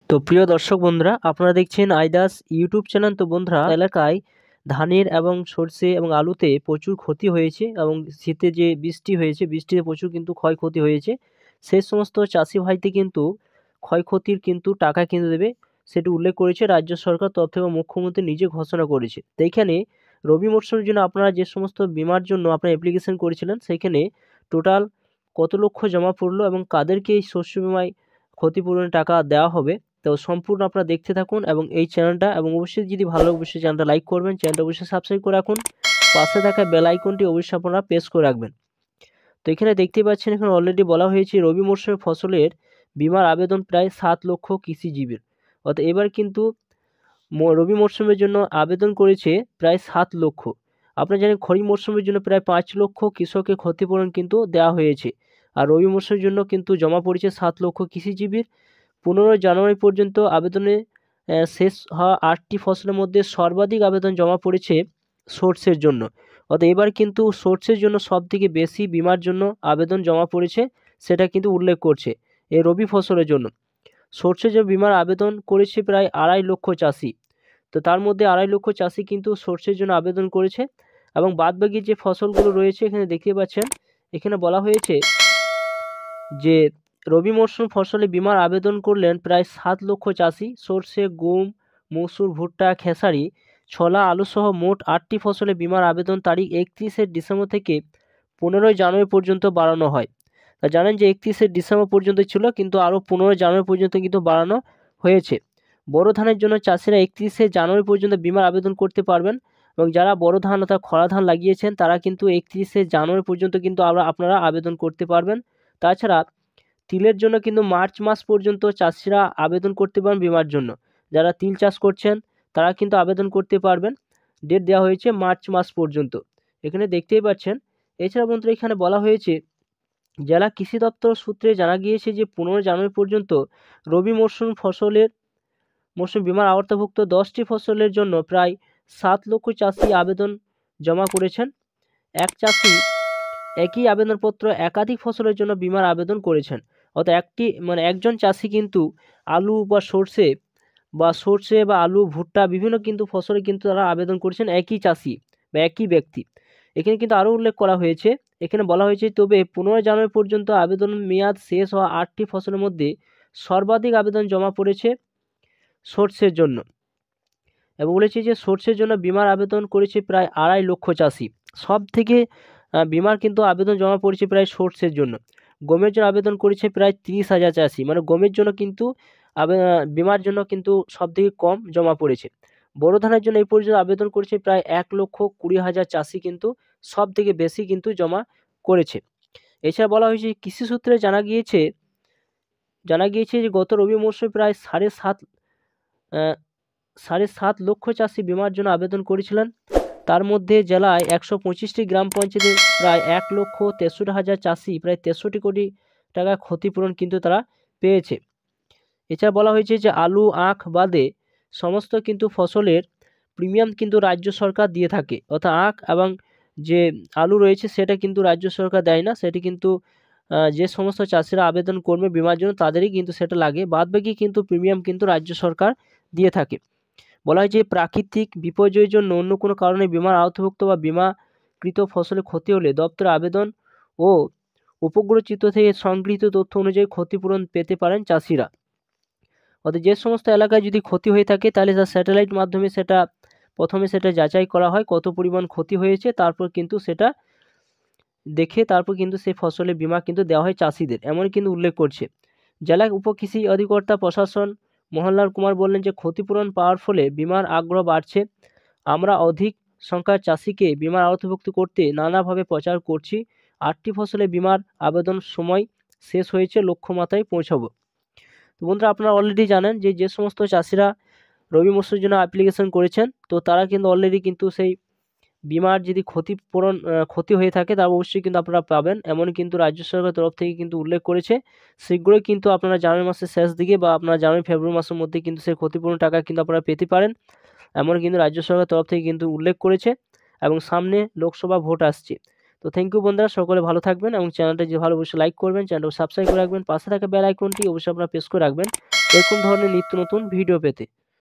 তো প্রিয় দর্শক বন্ধুরা, আপনারা দেখছেন আইদাস ইউটিউব চ্যানেল। তো বন্ধুরা, এলাকায় ধানের এবং সর্ষে এবং আলুতে প্রচুর ক্ষতি হয়েছে এবং শীতে যে বৃষ্টি হয়েছে, বৃষ্টিতে প্রচুর কিন্তু ক্ষয়ক্ষতি হয়েছে। সেই সমস্ত চাষি ভাইতে কিন্তু ক্ষয়ক্ষতির কিন্তু টাকা কিন্তু দেবে, সেটি উল্লেখ করেছে রাজ্য সরকার তরফ থেকে, মুখ্যমন্ত্রী নিজে ঘোষণা করেছে। তো এইখানে রবি মরশুমের জন্য আপনারা যে সমস্ত বীমার জন্য আপনারা অ্যাপ্লিকেশন করেছিলেন, সেখানে টোটাল কত লক্ষ জমা পড়লো এবং কাদেরকে এই শস্য বিমায় ক্ষতিপূরণের টাকা দেওয়া হবে। তো সম্পূর্ণ আপনারা দেখতে থাকুন এবং এই চ্যানেলটা, এবং অবশ্যই যদি ভালো লাগে অবশ্যই চ্যানেলটা লাইক করবেন, চ্যানেলটা অবশ্যই সাবস্ক্রাইব করে রাখুন, পাশে থাকা বেল আইকনটি অবশ্যই আপনারা প্রেস করে রাখবেন। তো এখানে দেখতে পাচ্ছেন, এখানে অলরেডি বলা হয়েছে রবি মরশুমে ফসলের বীমার আবেদন প্রায় 7 লক্ষ কৃষিজীবীর। অর্থাৎ এবার কিন্তু রবি মরশুমের জন্য আবেদন করেছে প্রায় 7 লক্ষ। আপনারা জানেন খরিফ মরশুমের জন্য প্রায় 5 লক্ষ কৃষকের ক্ষতিপূরণ কিন্তু দেওয়া হয়েছে, আর রবি মরশুমের জন্য কিন্তু জমা পড়েছে 7 লক্ষ কৃষিজীবীর। 15 জানুয়ারি পর্যন্ত আবেদনে শেষ হওয়া 8টি ফসলের মধ্যে সর্বাধিক আবেদন জমা পড়েছে সর্ষের জন্য। অর্থাৎ এবার কিন্তু সর্ষের জন্য সবথেকে বেশি বীমার জন্য আবেদন জমা পড়েছে, সেটা কিন্তু উল্লেখ করছে এই রবি ফসলের জন্য। সর্ষের জন্য বীমার আবেদন করেছে প্রায় 2.5 লক্ষ চাষি। তো তার মধ্যে 2.5 লক্ষ চাষি কিন্তু সর্ষের জন্য আবেদন করেছে, এবং বাদবাকি যে ফসলগুলো রয়েছে এখানে দেখতে পাচ্ছেন, এখানে বলা হয়েছে যে রবি মরশুম ফসলে বীমার আবেদন করলেন প্রায় 7 লক্ষ চাষি। সর্ষে, গম, মসুর, ভুট্টা, খেসারি, ছোলা, আলু সহ মোট 8টি ফসলে বীমার আবেদন তারিখ 31শে ডিসেম্বর থেকে 15ই জানুয়ারি পর্যন্ত বাড়ানো হয়। তা জানেন যে 31শে ডিসেম্বর পর্যন্ত ছিল, কিন্তু আরও 15ই জানুয়ারি পর্যন্ত কিন্তু বাড়ানো হয়েছে। বড় ধানের জন্য চাষিরা 31শে জানুয়ারি পর্যন্ত বীমার আবেদন করতে পারবেন, এবং যারা বড় ধান অর্থাৎ খরা ধান লাগিয়েছেন তারা কিন্তু 31শে জানুয়ারি পর্যন্ত কিন্তু আপনারা আবেদন করতে পারবেন। তাছাড়া তিলের জন্য কিন্তু মার্চ মাস পর্যন্ত চাষিরা আবেদন করতে পারেন বীমার জন্য। যারা তিল চাষ করছেন তারা কিন্তু আবেদন করতে পারবেন, ডেট দেওয়া হয়েছে মার্চ মাস পর্যন্ত, এখানে দেখতেই পাচ্ছেন। এছাড়া বন্ধুরা, এখানে বলা হয়েছে জেলা কৃষি দপ্তর সূত্রে জানা গিয়েছে যে 15 জানুয়ারি পর্যন্ত রবি মরশুম বীমার আওতাভুক্ত 10টি ফসলের জন্য প্রায় 7 লক্ষ চাষি আবেদন জমা করেছেন। এক চাষি একই আবেদনপত্র একাধিক ফসলের জন্য বীমার আবেদন করেছেন। অর্থাৎ একজন চাষি কিন্তু আলু বা সর্ষে বা আলু, ভুট্টা বিভিন্ন কিন্তু ফসলে কিন্তু তারা আবেদন করেছেন, একই চাষি বা একই ব্যক্তি। এখানে কিন্তু আরও উল্লেখ করা হয়েছে, এখানে বলা হয়েছে তবে 15 জানুয়ারি পর্যন্ত আবেদন মেয়াদ শেষ হওয়া 8টি ফসলের মধ্যে সর্বাধিক আবেদন জমা পড়েছে সর্ষের জন্য, এবং বলেছে যে সর্ষের জন্য বীমার আবেদন করেছে প্রায় 2.5 লক্ষ চাষি। সব থেকে বীমার কিন্তু আবেদন জমা পড়েছে প্রায় সর্ষের জন্য। গমের জন্য আবেদন করেছে প্রায় 30,000 চাষি, মানে গমের জন্য কিন্তু বীমার জন্য কিন্তু সব থেকে কম জমা পড়েছে। বড় ধানের জন্য এই পর্যন্ত আবেদন করেছে প্রায় 1,20,000 চাষি, কিন্তু সব থেকে বেশি কিন্তু জমা করেছে। এছাড়া বলা হয়েছে কৃষি সূত্রে জানা গিয়েছে যে গত রবি মৌসুমে প্রায় 7.5 লক্ষ চাষি বীমার জন্য আবেদন করেছিলেন। তার মধ্যে জেলায় 125টি গ্রাম পঞ্চায়েতে প্রায় 1,63,000 চাষি প্রায় 63 কোটি টাকা ক্ষতিপূরণ কিন্তু তারা পেয়েছে। এছাড়া বলা হয়েছে যে আলু, আখ বাদে সমস্ত কিন্তু ফসলের প্রিমিয়াম কিন্তু রাজ্য সরকার দিয়ে থাকে। অর্থাৎ আখ এবং যে আলু রয়েছে সেটা কিন্তু রাজ্য সরকার দেয় না, সেটি কিন্তু যে সমস্ত চাষিরা আবেদন করবে বীমার জন্য তাদেরই কিন্তু সেটা লাগে, বাদবাকি কিন্তু প্রিমিয়াম কিন্তু রাজ্য সরকার দিয়ে থাকে। বলা হয় যে প্রাকৃতিক বিপর্যয়ের জন্য অন্য কোনো কারণে বীমার আওতাভুক্ত বা বীমাকৃত ফসলের ক্ষতি হলে দপ্তরে আবেদন ও উপগ্রহ চিত্র থেকে সংগৃহীত তথ্য অনুযায়ী ক্ষতিপূরণ পেতে পারেন চাষিরা। অর্থাৎ যে সমস্ত এলাকায় যদি ক্ষতি হয়ে থাকে তাহলে তার স্যাটেলাইট মাধ্যমে প্রথমে সেটা যাচাই করা হয় কত পরিমাণ ক্ষতি হয়েছে, তারপর কিন্তু সেটা দেখে তারপর কিন্তু সেই ফসলের বীমা কিন্তু দেওয়া হয় চাষিদের, এমন কিন্তু উল্লেখ করছে। জেলা উপকৃষি অধিকর্তা প্রশাসন মোহনলাল কুমার বললেন যে ক্ষতিপূরণ পাওয়ার ফলে বীমার আগ্রহ বাড়ছে। আমরা অধিক সংখ্যার চাষিকে বীমার আওতাভুক্ত করতে নানাভাবে প্রচার করছি। 8টি ফসলে বীমার আবেদন সময় শেষ হয়েছে, লক্ষ্যমাত্রায় পৌঁছাবো। তো বন্ধুরা, আপনারা অলরেডি জানেন যে সমস্ত চাষিরা রবি মরশুমের জন্য অ্যাপ্লিকেশন করেছেন, তো তারা কিন্তু অলরেডি কিন্তু সেই বীমার যদি ক্ষতি হয়ে থাকে তা অবশ্যই কিন্তু আপনারা পাবেন, এমন কিন্তু রাজ্য সরকারের তরফ থেকে কিন্তু উল্লেখ করেছে। শীঘ্রই কিন্তু আপনারা জানুয়ারি মাসের শেষ দিকে বা আপনারা জানুয়ারি ফেব্রুয়ারি মাসের মধ্যে কিন্তু সেই ক্ষতিপূরণ টাকা কিন্তু আপনারা পেতে পারেন, এমন কিন্তু রাজ্য সরকারের তরফ থেকে কিন্তু উল্লেখ করেছে। এবং সামনে লোকসভা ভোট আসছে। তো থ্যাংক ইউ বন্ধুরা, সকলে ভালো থাকবেন এবং চ্যানেলটা যে ভালো অবশ্যই লাইক করবেন, চ্যানেলটা সাবস্ক্রাইব করে রাখবেন, পাশে থাকা বেল আইকনটি অবশ্যই আপনারা প্রেস করে রাখবেন এরকম ধরনের নিত্য নতুন ভিডিও পেতে।